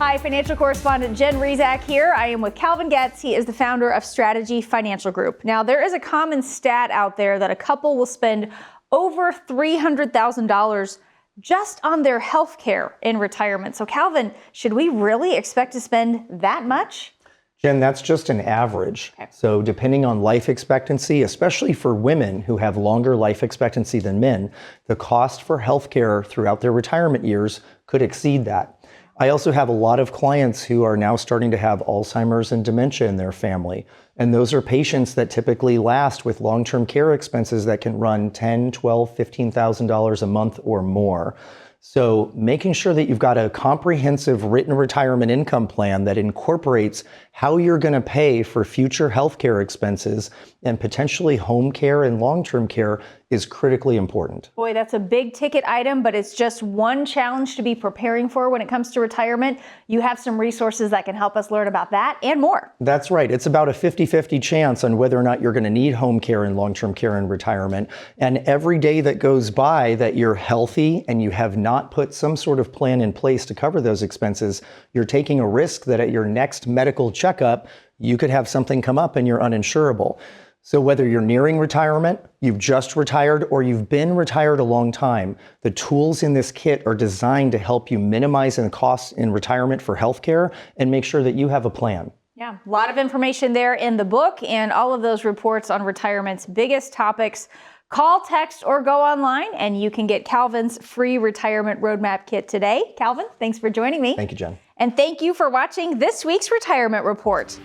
Hi, financial correspondent Jen Rezac here. I am with Calvin Getz. He is the founder of Strategy Financial Group. Now, there is a common stat out there that a couple will spend over $300,000 just on their health care in retirement. So, Calvin, should we really expect to spend that much? Jen, that's just an average. Okay. So depending on life expectancy, especially for women who have longer life expectancy than men, the cost for healthcare throughout their retirement years could exceed that. I also have a lot of clients who are now starting to have Alzheimer's and dementia in their family. And those are patients that typically last with long-term care expenses that can run $10,000, $12,000, $15,000 a month or more. So making sure that you've got a comprehensive written retirement income plan that incorporates how you're going to pay for future healthcare expenses and potentially home care and long-term care is critically important. Boy, that's a big ticket item, but it's just one challenge to be preparing for when it comes to retirement. You have some resources that can help us learn about that and more. That's right. It's about a 50-50 chance on whether or not you're going to need home care and long-term care in retirement. And every day that goes by that you're healthy and you have not put some sort of plan in place to cover those expenses, you're taking a risk that at your next medical checkup, you could have something come up and you're uninsurable. So whether you're nearing retirement, you've just retired, or you've been retired a long time, the tools in this kit are designed to help you minimize the costs in retirement for healthcare and make sure that you have a plan. Yeah, a lot of information there in the book and all of those reports on retirement's biggest topics. Call, text, or go online, and you can get Calvin's free retirement roadmap kit today. Calvin, thanks for joining me. Thank you, Jen. And thank you for watching this week's Retirement Report.